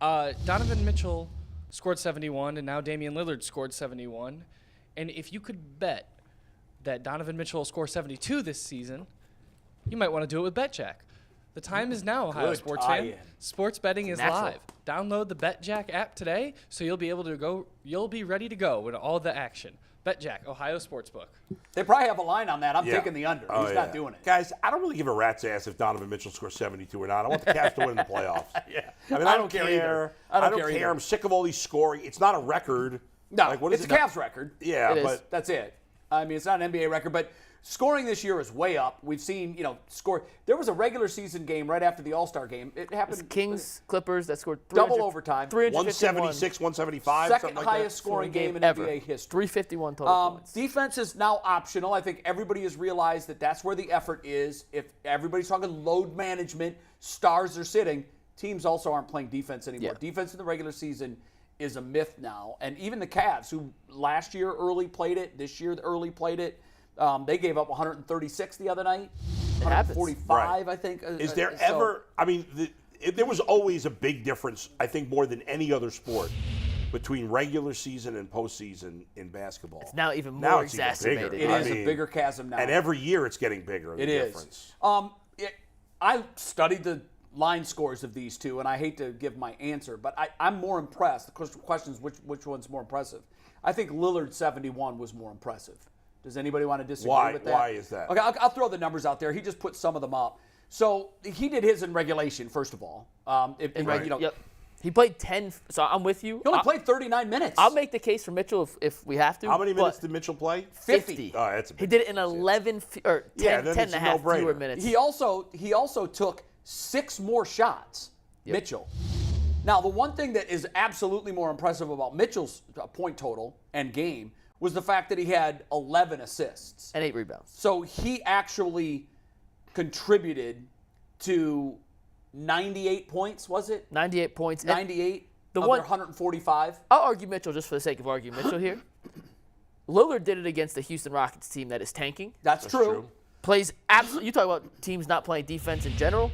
Donovan Mitchell scored 71, and now Damian Lillard scored 71. And if you could bet that Donovan Mitchell will score 72 this season, you might want to do it with BetJack. The time is now, Ohio sports fan. Sports betting is live. Download the BetJack app today, so you'll be able to go. You'll be ready to go with all the action. BetJack, Ohio Sportsbook. They probably have a line on that. I'm taking the under. He's not doing it. Guys, I don't really give a rat's ass if Donovan Mitchell scores 72 or not. I want the Cavs to win in the playoffs. I mean, I don't care either. I don't care. I'm sick of all these scoring. It's not a record. No, like, it's a Cavs record. Yeah, but that's it. I mean, it's not an NBA record, but scoring this year is way up. We've seen, score. There was a regular season game right after the All-Star game. It happened. It's Kings, Clippers that scored double overtime. 176, 175. Second highest scoring game in NBA history. 351 total points. Defense is now optional. I think everybody has realized that that's where the effort is. If everybody's talking load management, stars are sitting. Teams also aren't playing defense anymore. Yeah. Defense in the regular season is a myth now. And even the Cavs, who last year early played it, this year early played it, they gave up 136 the other night. 145, I think. Is there ever? I mean, there was always a big difference. I think more than any other sport between regular season and postseason in basketball. It's now even more exacerbated. It is a bigger chasm now. And every year it's getting bigger. It is. I studied the line scores of these two, and I hate to give my answer, but I'm more impressed. The question is which one's more impressive. I think Lillard 71 was more impressive. Does anybody want to disagree with that? Why is that? Okay, I'll throw the numbers out there. He just put some of them up. So he did his in regulation, first of all. Yep. He played 10, so I'm with you. He only played 39 minutes. I'll make the case for Mitchell if we have to. How many minutes did Mitchell play? 50. Oh, that's a big He did it in 11 or 10 and a half fewer minutes. He also took 6 more shots, Mitchell. Now, the one thing that is absolutely more impressive about Mitchell's point total and game was the fact that he had 11 assists. And 8 rebounds. So he actually contributed to 98 points, was it? 98 points. 98 of their 145. I'll argue Mitchell just for the sake of arguing Mitchell here. Lillard did it against the Houston Rockets team that is tanking. That's true. Plays absolutely. You talk about teams not playing defense in general.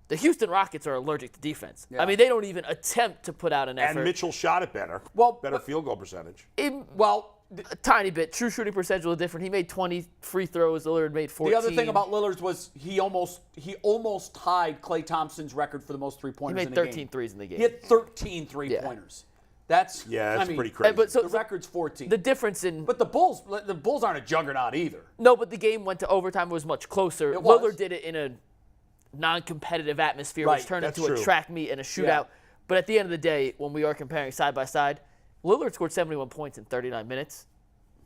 The Houston Rockets are allergic to defense. Yeah. I mean, they don't even attempt to put out an effort. And Mitchell shot it better. Better field goal percentage. A tiny bit. True shooting percentage was different. He made 20 free throws. Lillard made 14. The other thing about Lillard's was he almost tied Klay Thompson's record for the most three-pointers in the game. He made 13 threes in the game. He had 13 three-pointers. That's pretty crazy. But the record's 14. The difference in But the Bulls aren't a juggernaut either. No, but the game went to overtime. It was much closer. Lillard did it in a non-competitive atmosphere, which turned into a track meet and a shootout. Yeah. But at the end of the day, when we are comparing side by side, Lillard scored 71 points in 39 minutes.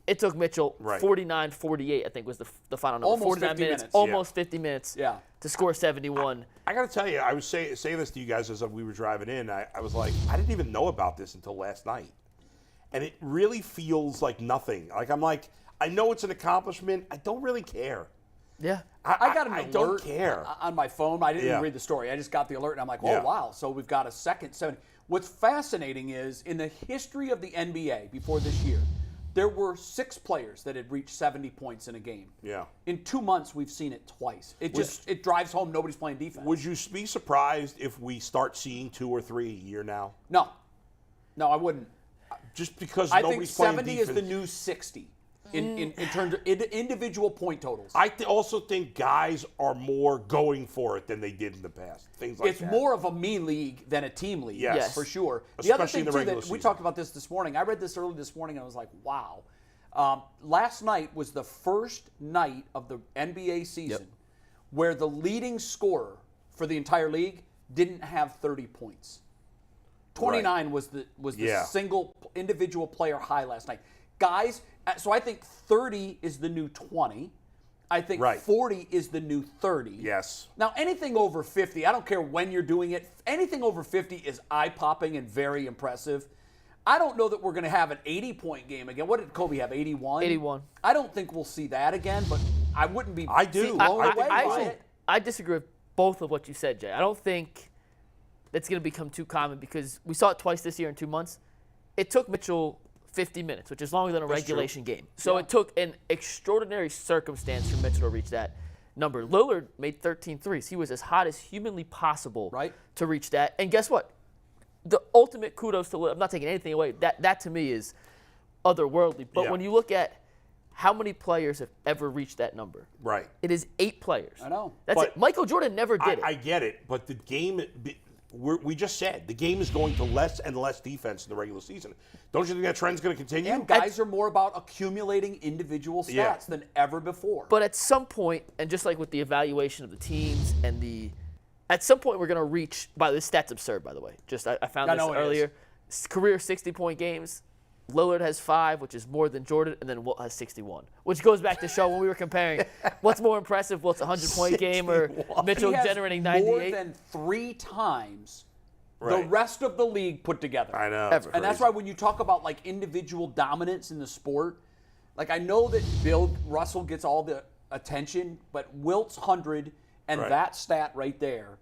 It took Mitchell 49-48, I think was the final number. Almost 49 50 minutes. Almost 50 minutes to score 71. I got to tell you, I was saying this to you guys as we were driving in. I was like, I didn't even know about this until last night. And it really feels like nothing. I know it's an accomplishment. I don't really care. Yeah. I got an alert don't care. on my phone. I didn't even read the story. I just got the alert, and I'm like, oh, wow. So we've got a second 7. What's fascinating is, in the history of the NBA before this year, there were 6 players that had reached 70 points in a game. Yeah. In 2 months, we've seen it twice. It drives home nobody's playing defense. Would you be surprised if we start seeing 2 or 3 a year now? No, I wouldn't. Just because nobody's nobody's playing defense. I think 70 is the new 60. In terms of individual point totals. I also think guys are more going for it than they did in the past. Things like that. It's more of a me league than a team league, for sure. Especially the other thing, in the too, regular that season. we talked about this morning. I read this early this morning, and I was like, wow. Last night was the first night of the NBA season where the leading scorer for the entire league didn't have 30 points. 29 was the single individual player high last night. Guys, so I think 30 is the new 20. I think 40 is the new 30. Yes. Now, anything over 50, I don't care when you're doing it, anything over 50 is eye-popping and very impressive. I don't know that we're going to have an 80-point game again. What did Kobe have, 81? 81. I don't think we'll see that again, but I wouldn't be I do. blown away by it. I disagree with both of what you said, Jay. I don't think that's going to become too common because we saw it twice this year in 2 months. It took Mitchell 50 minutes, which is longer than a regulation game. So it took an extraordinary circumstance for Mitchell to reach that number. Lillard made 13 threes. He was as hot as humanly possible to reach that. And guess what? the ultimate kudos to Lillard. I'm not taking anything away. That to me is otherworldly. But when you look at how many players have ever reached that number? Right. It is 8 players. I know. That's it. Michael Jordan never did it. I get it, but the game, we just said, the game is going to less and less defense in the regular season. Don't you think that trend's going to continue? And guys are more about accumulating individual stats than ever before. But at some point, and just like with the evaluation of the teams and at some point we're going to reach, this stat's absurd, by the way. I found this earlier. Career 60-point games. Lillard has 5, which is more than Jordan, and then Wilt has 61, which goes back to show when we were comparing what's more impressive, Wilt's 100-point game or Mitchell generating 98. More than 3 times the rest of the league put together. I know. And that's why when you talk about like individual dominance in the sport, like I know that Bill Russell gets all the attention, but Wilt's 100 and that stat right there.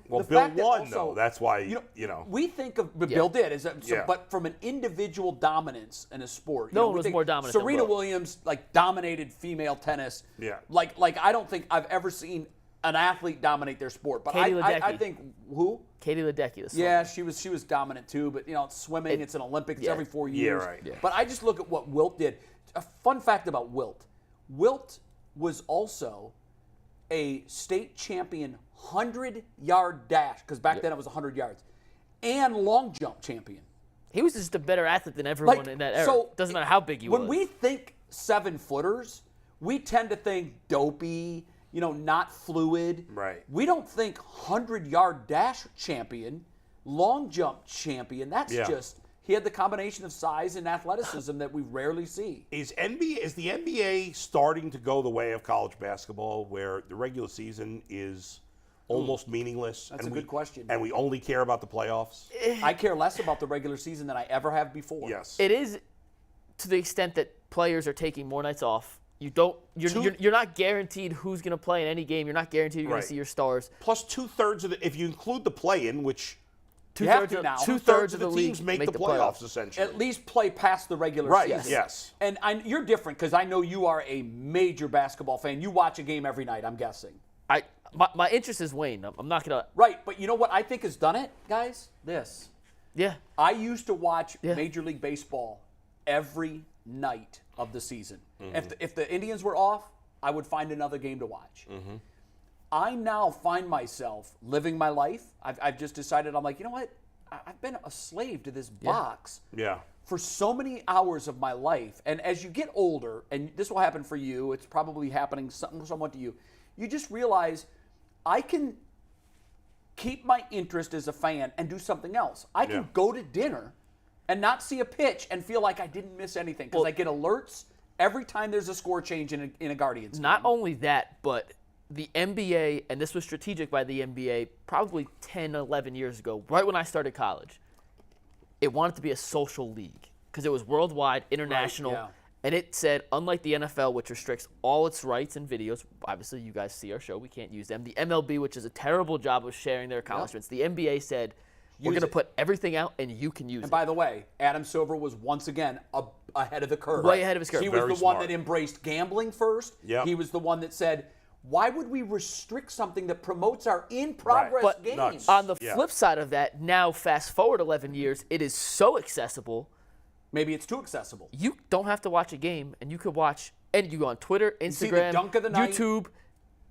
Well, Bill won, though. That's why, you know. We think of, but Bill did. But from an individual dominance in a sport. No one was more dominant Serena than Wilt. Williams, dominated female tennis. Yeah. Like I don't think I've ever seen an athlete dominate their sport. But I think, who? Katie Ledecky. Yeah, she was dominant too. But, it's swimming. It's an Olympics. It's every 4 years. Yeah, right. Yeah. But I just look at what Wilt did. A fun fact about Wilt. Wilt was also a state champion 100-yard dash, because back then it was 100 yards, and long jump champion. He was just a better athlete than everyone in that era. So doesn't matter how big he was. When we think 7-footers, we tend to think dopey, not fluid. Right. We don't think 100-yard dash champion, long jump champion. That's just... He had the combination of size and athleticism that we rarely see. Is the NBA starting to go the way of college basketball, where the regular season is almost meaningless? That's a good question. And we only care about the playoffs? I care less about the regular season than I ever have before. Yes. It is to the extent that players are taking more nights off. You're not guaranteed who's going to play in any game. You're not guaranteed you're going to see your stars. Plus 2/3 of if you include the play-in, which... Two-thirds of the teams make the playoffs, essentially. At least play past the regular season. Yes. And you're different because I know you are a major basketball fan. You watch a game every night, I'm guessing. My interest is waned. I'm not going to... Right, but you know what I think has done it, guys? This. Yeah. I used to watch Major League Baseball every night of the season. Mm-hmm. If the Indians were off, I would find another game to watch. Mm-hmm. I now find myself living my life. I've just decided, I'm like, you know what? I've been a slave to this box for so many hours of my life. And as you get older, and this will happen for you, it's probably happening somewhat to you, you just realize I can keep my interest as a fan and do something else. I can go to dinner and not see a pitch and feel like I didn't miss anything because I get alerts every time there's a score change in a Guardians game. Not only that, but... the NBA, and this was strategic by the NBA probably 10, 11 years ago, right when I started college, it wanted to be a social league because it was worldwide, international, and it said, unlike the NFL, which restricts all its rights and videos, obviously you guys see our show, we can't use them, the MLB, which is a terrible job of sharing their accomplishments, the NBA said, we're going to put everything out and you can use it. And by the way, Adam Silver was once again ahead of the curve. Way ahead of his curve. He was the one that embraced gambling first. Yep. He was the one that said, why would we restrict something that promotes our in-progress games? On the flip side of that, now fast forward 11 years, it is so accessible. Maybe it's too accessible. You don't have to watch a game, and you could watch, and you go on Twitter, Instagram, see the dunk of the night. YouTube.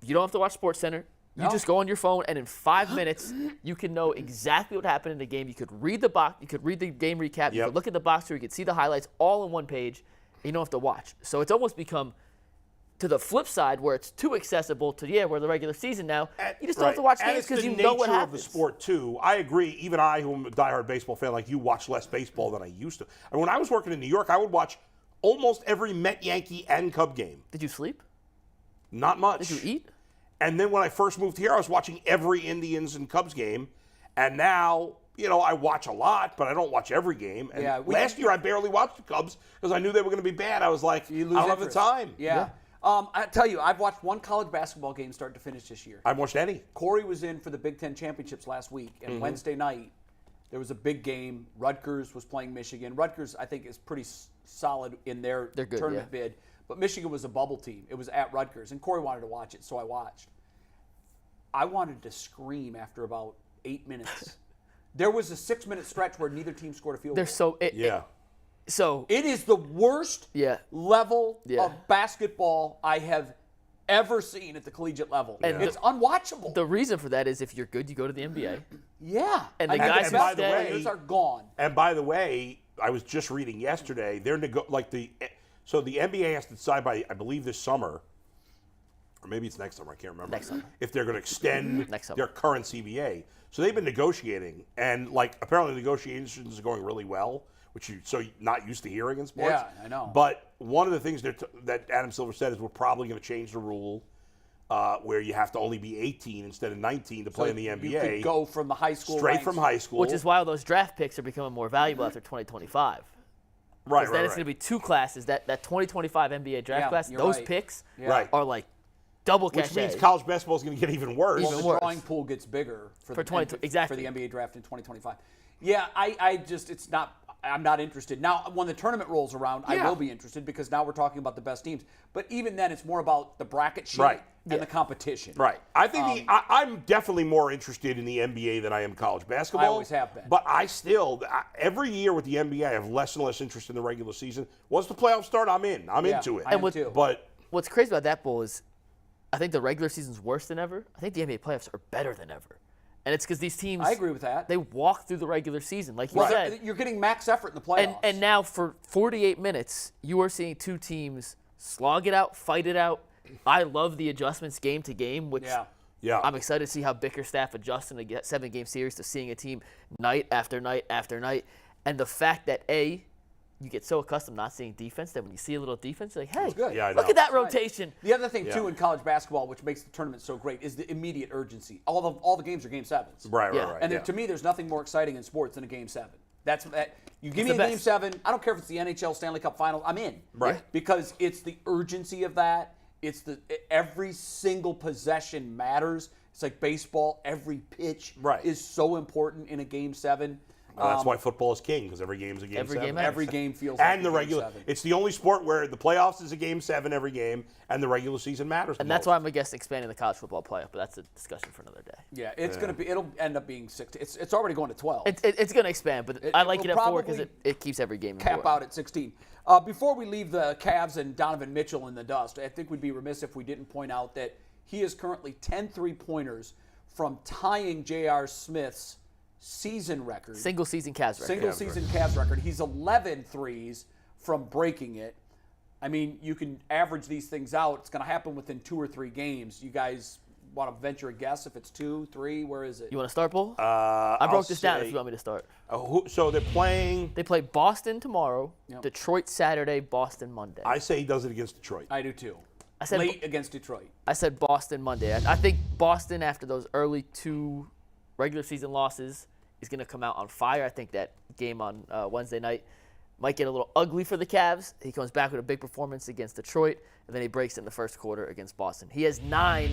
You don't have to watch SportsCenter. You just go on your phone, and in 5 minutes, you can know exactly what happened in the game. You could read the box. You could read the game recap. You could look at the box score. You could see the highlights all in one page. And you don't have to watch. So it's almost become... to the flip side, where it's too accessible to, we're the regular season now. You just don't have to watch games because you know what happens. And it's the nature of the sport, too. I agree. Even I, who am a diehard baseball fan like you, watch less baseball than I used to. I mean, when I was working in New York, I would watch almost every Met, Yankee, and Cub game. Did you sleep? Not much. Did you eat? And then when I first moved here, I was watching every Indians and Cubs game. And now... I watch a lot, but I don't watch every game. And last year, I barely watched the Cubs because I knew they were going to be bad. I was like, I don't have the time. Yeah. I tell you, I've watched one college basketball game start to finish this year. I watched any. Corey was in for the Big Ten Championships last week, and Wednesday night there was a big game. Rutgers was playing Michigan. Rutgers, I think, is pretty solid in their tournament bid, but Michigan was a bubble team. It was at Rutgers, and Corey wanted to watch it, so I watched. I wanted to scream after about 8 minutes There was a 6-minute stretch where neither team scored a field They're goal. so It is the worst level of basketball I have ever seen at the collegiate level. And it's unwatchable. The reason for that is if you're good, you go to the NBA. Yeah. And the guys the best players are gone. And by the way, I was just reading yesterday, so the NBA has to decide by, I believe, this summer, or maybe it's next summer, I can't remember. Next summer. If they're going to extend Next summer. their current CBA. So they've been negotiating, and apparently negotiations are going really well, which you're so not used to hearing in sports. Yeah, I know. But one of the things that Adam Silver said is we're probably going to change the rule where you have to only be 18 instead of 19 to play in the NBA. You could go from the high school straight ranks. from high school. Which is why all those draft picks are becoming more valuable after 2025. Right, Because then it's going to be two classes. That 2025 NBA draft class, you're those right. picks Right. are like double Which cachet. means college basketball is going to get even worse. Well, the worse. drawing pool gets bigger for the exactly. NBA draft in 2025. Yeah, I'm not interested. Now, when the tournament rolls around, I will be interested because now we're talking about the best teams. But even then, it's more about the bracket sheet and the competition. Right. I think I'm definitely more interested in the NBA than I am college basketball. I always have been. But every year with the NBA, I have less and less interest in the regular season. Once the playoffs start, I'm in. I'm into it. I am too. But What's crazy about that bowl is I think the regular season's worse than ever. I think the NBA playoffs are better than ever. And it's because these teams, I agree with that. They walk through the regular season. Like you said. You're getting max effort in the playoffs. And now for 48 minutes, you are seeing two teams slog it out, fight it out. I love the adjustments game to game, which I'm excited to see how Bickerstaff adjusts in a 7-game series to seeing a team night after night after night. And the fact that, you get so accustomed not seeing defense that when you see a little defense, you're like, hey, good. Yeah, I look know. at that rotation. The other thing, too, in college basketball, which makes the tournament so great, is the immediate urgency. All the games are Game 7s. Right. And to me, there's nothing more exciting in sports than a Game 7. You give me a Game 7, I don't care if it's the NHL Stanley Cup Final, I'm in. Right. Because it's the urgency of that. It's every single possession matters. It's like baseball. Every pitch is so important in a Game 7. That's why football is king, because every game is a Game 7. Every game feels like and the Game regular. 7. It's the only sport where the playoffs is a Game 7 every game, and the regular season matters. And that's why I'm against expanding the college football playoff, but that's a discussion for another day. Yeah, it'll end up being 6. It's already going to 12. It's going to expand, but I like it at 4 because it keeps every game cap important. out at 16. Before we leave the Cavs and Donovan Mitchell in the dust, I think we'd be remiss if we didn't point out that he is currently 10 3-pointers from tying J.R. Smith's season record. Single season Cavs record. He's 11 threes from breaking it. I mean, you can average these things out. It's going to happen within 2 or 3 games. You guys want to venture a guess if it's 2, 3? Where is it? You want to start, Bull? I broke this down if you want me to start. So they're playing. They play Boston tomorrow, Detroit Saturday, Boston Monday. I say he does it against Detroit. I do too. I said late against Detroit. I said Boston Monday. I think Boston, after those early 2 regular season losses, is going to come out on fire. I think that game on Wednesday night might get a little ugly for the Cavs. He comes back with a big performance against Detroit, and then he breaks in the first quarter against Boston. He has 9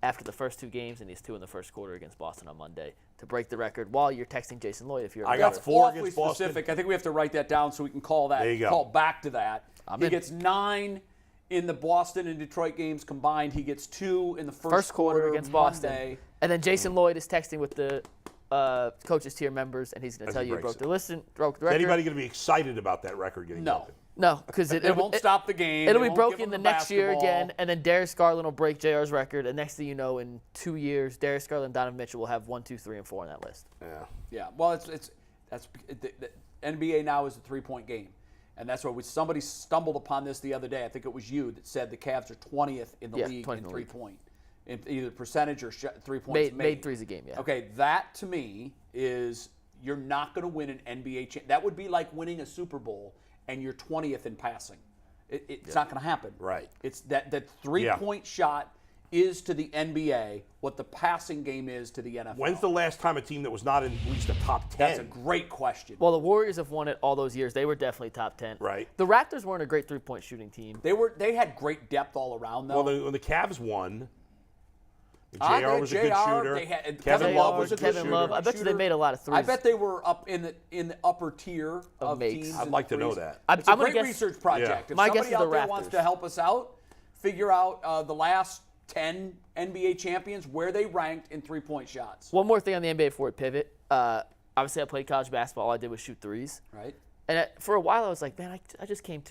after the first 2 games, and he has 2 in the first quarter against Boston on Monday to break the record while you're texting Jason Lloyd if you're I got 4 against Boston. Specific. I think we have to write that down so we can call back to that. He gets 9 in the Boston and Detroit games combined. He gets 2 in the first quarter against Monday. Boston. And then Jason Lloyd is texting with the coaches tier members, and he's going to tell you he broke the record. Is anybody going to be excited about that record getting broken? No, because it won't stop the game. It'll be broken the next year again, and then Darius Garland will break JR's record, and next thing you know, in 2 years, Darius Garland and Donovan Mitchell will have 1, 2, 3, and 4 on that list. Yeah. Well, the NBA now is a 3-point game, and that's why somebody stumbled upon this the other day. I think it was you that said the Cavs are 20th in the league in 3-point. In either percentage or 3 points made threes a game, Okay, that to me is you're not going to win an NBA championship. That would be like winning a Super Bowl and you're 20th in passing. It's not going to happen. Right. It's that 3-point shot is to the NBA what the passing game is to the NFL. When's the last time a team that was not in at least a top 10? That's a great question. Well, the Warriors have won it all those years. They were definitely top 10. Right. The Raptors weren't a great 3-point shooting team. They had great depth all around, though. Well, when the Cavs won, JR was a good shooter. Kevin Love was a good Kevin shooter. Love. I bet you they made a lot of threes. I bet they were up in the upper tier of makes. teams. I'd like to know that. It's a great research project. Yeah. If My guess somebody is the out there Raptors. wants to help us out, figure out the last 10 NBA champions, where they ranked in 3-point shots. One more thing on the NBA before we pivot. obviously I played college basketball. All I did was shoot threes. Right. And for a while I was like, man, I just came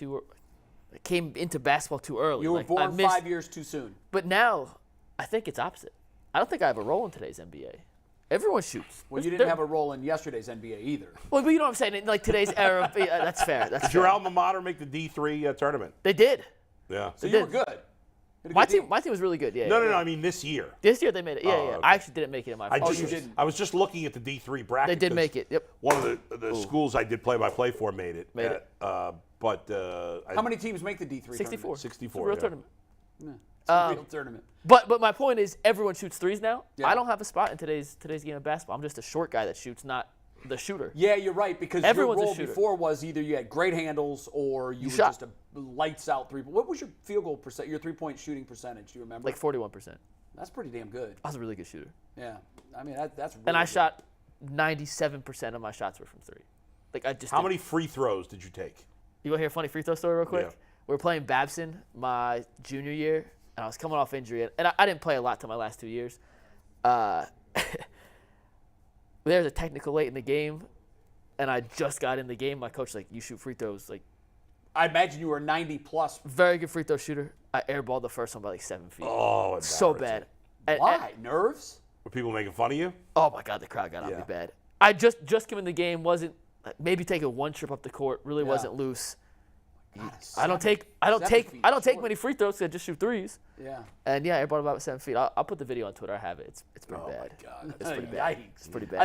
into basketball too early. You were like, born 5 years too soon. But now I think it's opposite. I don't think I have a role in today's NBA. Everyone shoots. Well, you didn't have a role in yesterday's NBA either. Well, but you know what I'm saying? In like today's era, that's fair. That's Did fair. your alma mater make the D3 tournament? They did. Yeah. So you were good. My team was really good. Yeah. No, yeah. no. I mean this year. This year they made it. Yeah, Oh, yeah. okay. I actually didn't make it in my. you didn't. I was just looking at the D3 bracket. They did 'cause make it. Yep. One of the schools I did play-by-play for made it. Made it. How many teams make the D3 64. 64, Real yeah. tournament. tournament? It's a real tournament. But my point is, everyone shoots threes now. Yeah. I don't have a spot in today's game of basketball. I'm just a short guy that shoots, not the shooter. Yeah, you're right, because Everyone's a your role shooter. before was either you had great handles or you were shot. just a lights-out three. What was your field goal percent? Your three-point shooting percentage? Do you remember? Like 41%. That's pretty damn good. I was a really good shooter, Yeah, I mean that's. Really and I good. shot 97% of my shots were from three. Like I just. How many free throws did you take? You want to hear a funny free throw story real quick? Yeah. We were playing Babson my junior year, and I was coming off injury, and I didn't play a lot till my last 2 years. There was a technical late in the game, and I just got in the game. My coach was like, you shoot free throws. Like, I imagine you were 90+. very good free throw shooter. I airballed the first one by like 7 feet. Oh, so bad. Why? Nerves? Were people making fun of you? Oh my God, the crowd got on me Yeah. bad. I just came in the game, wasn't maybe taking one trip up the court, really wasn't loose. God, I don't take short. many free throws 'cause I just shoot threes. Yeah. And yeah, I airballed about 7 feet. I'll put the video on Twitter. I have it. It's pretty bad. Oh my God. It's pretty bad. Yikes. It's pretty bad.